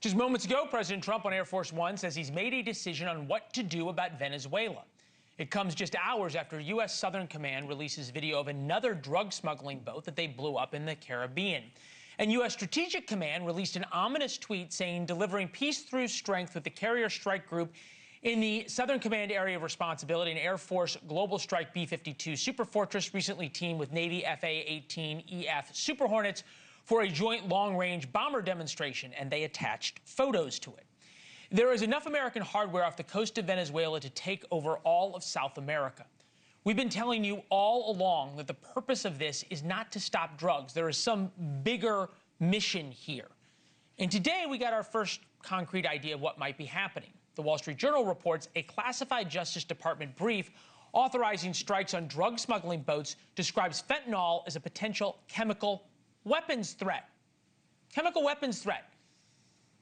Just moments ago, President Trump on Air Force One says he's made a decision on what to do about Venezuela. It comes just hours after U.S. Southern Command releases video of another drug smuggling boat that they blew up in the Caribbean. And U.S. Strategic Command released an ominous tweet saying delivering peace through strength with the carrier strike group in the Southern Command area of responsibility. An Air Force Global Strike B-52 Super Fortress recently teamed with Navy FA-18EF Super Hornets for a joint long-range bomber demonstration, and they attached photos to it. There is enough American hardware off the coast of Venezuela to take over all of South America. We've been telling you all along that the purpose of this is not to stop drugs. There is some bigger mission here. And today we got our first concrete idea of what might be happening. The Wall Street Journal reports a classified Justice Department brief authorizing strikes on drug smuggling boats describes fentanyl as a potential chemical weapons threat. Chemical weapons threat.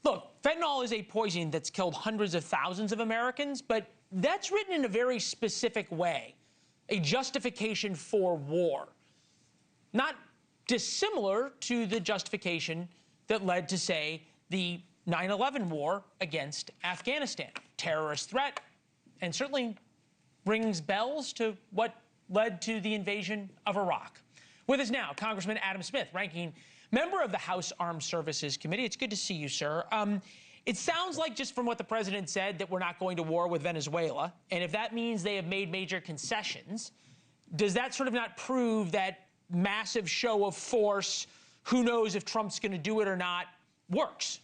Look, fentanyl is a poison that's killed hundreds of thousands of Americans, but that's written in a very specific way, a justification for war. Not dissimilar to the justification that led to, say, the 9/11 war against Afghanistan. Terrorist threat, and certainly rings bells to what led to the invasion of Iraq. With us now, Congressman Adam Smith, ranking member of the House Armed Services Committee. It's good to see you, sir. It sounds like, just from what the president said, that we're not going to war with Venezuela. And if that means they have made major concessions, does that sort of not prove that massive show of force, who knows if Trump's going to do it or not, works?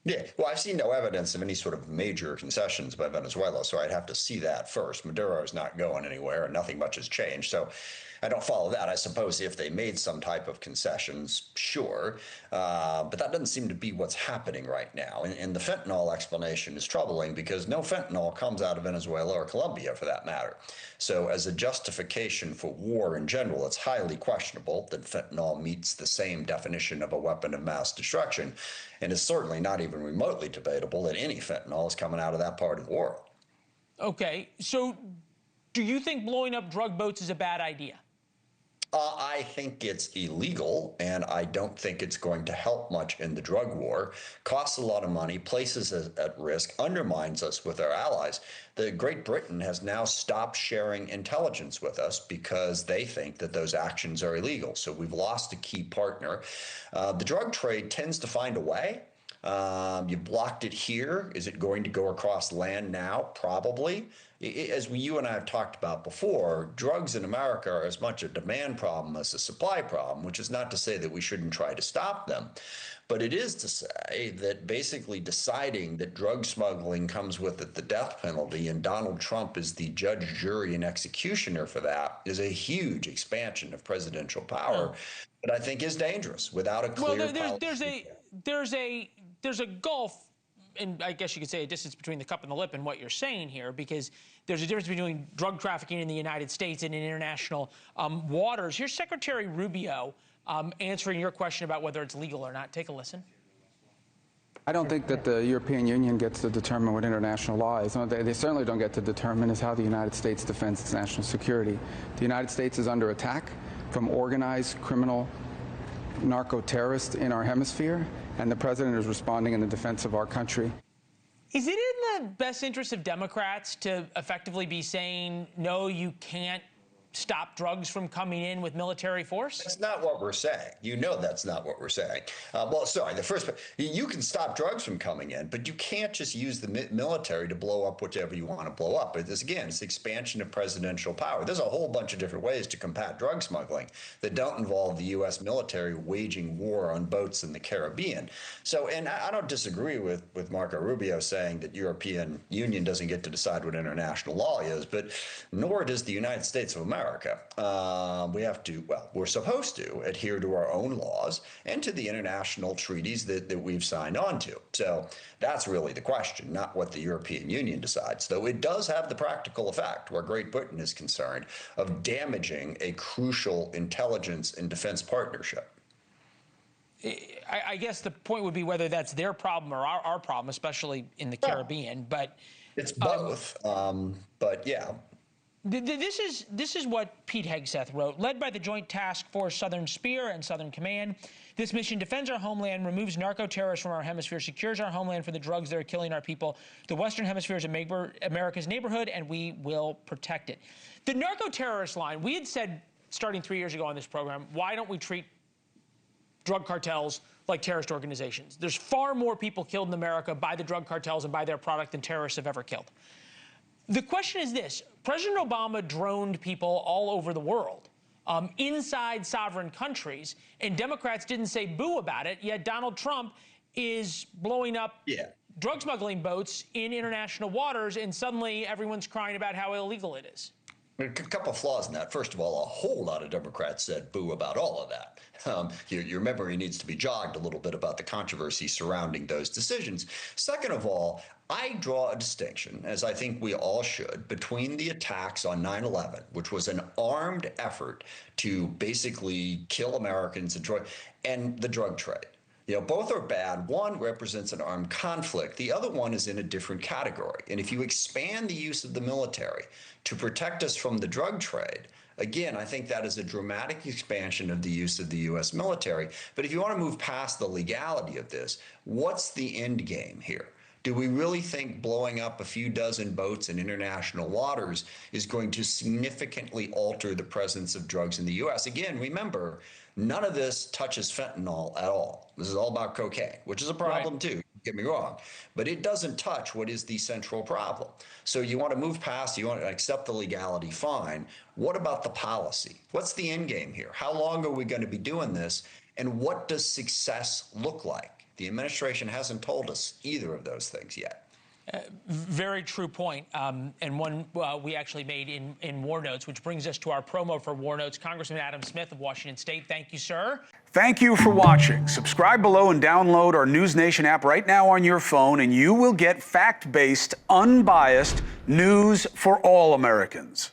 Yeah, well, I've seen no evidence of any sort of major concessions by Venezuela, so I'd have to see that first. Maduro is not going anywhere, and nothing much has changed, so I don't follow that. I suppose if they made some type of concessions, sure, but that doesn't seem to be what's happening right now. And the fentanyl explanation is troubling because no fentanyl comes out of Venezuela or Colombia, for that matter. So as a justification for war in general, it's highly questionable that fentanyl meets the same definition of a weapon of mass destruction, and it's certainly not even remotely debatable that any fentanyl is coming out of that part of the world. Okay, so do you think blowing up drug boats is a bad idea? I think it's illegal, and I don't think it's going to help much in the drug war. Costs a lot of money, places us at risk, undermines us with our allies. Great Britain has now stopped sharing intelligence with us because they think that those actions are illegal. So we've lost a key partner. The drug trade tends to find a way. You blocked it here. Is it going to go across land now? Probably. As you and I have talked about before, drugs in America are as much a demand problem as a supply problem, which is not to say that we shouldn't try to stop them. But it is to say that basically deciding that drug smuggling comes with it the death penalty, and Donald Trump is the judge, jury, and executioner for that, is a huge expansion of presidential power that I think is dangerous without a clear policy. There's a gulf, and I guess you could say a distance between the cup and the lip in what you're saying here, because there's a difference between drug trafficking in the United States and in international waters. Here's Secretary Rubio answering your question about whether it's legal or not. Take a listen. I don't think that the European Union gets to determine what international law is. They certainly don't get to determine is how the United States defends its national security. The United States is under attack from organized criminal narco-terrorists in our hemisphere, and the president is responding in the defense of our country. Is it in the best interest of Democrats to effectively be saying, no, you can't stop drugs from coming in with military force? That's not what we're saying. You know that's not what we're saying. Well, sorry, you can stop drugs from coming in, but you can't just use the military to blow up whatever you want to blow up. It's the expansion of presidential power. There's a whole bunch of different ways to combat drug smuggling that don't involve the U.S. military waging war on boats in the Caribbean. So, and I don't disagree with Marco Rubio saying that European Union doesn't get to decide what international law is, but nor does the United States of America. We have to, well, we're supposed to adhere to our own laws and to the international treaties that we've signed on to. So that's really the question, not what the European Union decides, though it does have the practical effect, where Great Britain is concerned, of damaging a crucial intelligence and defense partnership. I guess the point would be whether that's their problem or our problem, especially in the Caribbean, but it's both, but yeah. This is what Pete Hegseth wrote. Led by the Joint Task Force Southern Spear and Southern Command, this mission defends our homeland, removes narco-terrorists from our hemisphere, secures our homeland for the drugs that are killing our people. The Western Hemisphere is America's neighborhood, and we will protect it. The narco-terrorist line, we had said, starting 3 years ago on this program, why don't we treat drug cartels like terrorist organizations? There's far more people killed in America by the drug cartels and by their product than terrorists have ever killed. The question is this. President Obama droned people all over the world, inside sovereign countries, and Democrats didn't say boo about it, yet Donald Trump is blowing up drug smuggling boats in international waters, and suddenly everyone's crying about how illegal it is. A couple of flaws in that. First of all, a whole lot of Democrats said boo about all of that. Your memory needs to be jogged a little bit about the controversy surrounding those decisions. Second of all, I draw a distinction, as I think we all should, between the attacks on 9/11, which was an armed effort to basically kill Americans, and the drug trade. Both are bad. One represents an armed conflict. The other one is in a different category. And if you expand the use of the military to protect us from the drug trade, again, I think that is a dramatic expansion of the use of the U.S. military. But if you want to move past the legality of this, what's the end game here? Do we really think blowing up a few dozen boats in international waters is going to significantly alter the presence of drugs in the U.S.? Again, remember, none of this touches fentanyl at all. This is all about cocaine, which is a problem too, don't get me wrong. But it doesn't touch what is the central problem. So you want to move past, you want to accept the legality, fine. What about the policy? What's the end game here? How long are we going to be doing this? And what does success look like? The administration hasn't told us either of those things yet. Very true point, and one we actually made in War Notes, which brings us to our promo for War Notes. Congressman Adam Smith of Washington State, thank you, sir. Thank you for watching. Subscribe below and download our NewsNation app right now on your phone, and you will get fact-based, unbiased news for all Americans.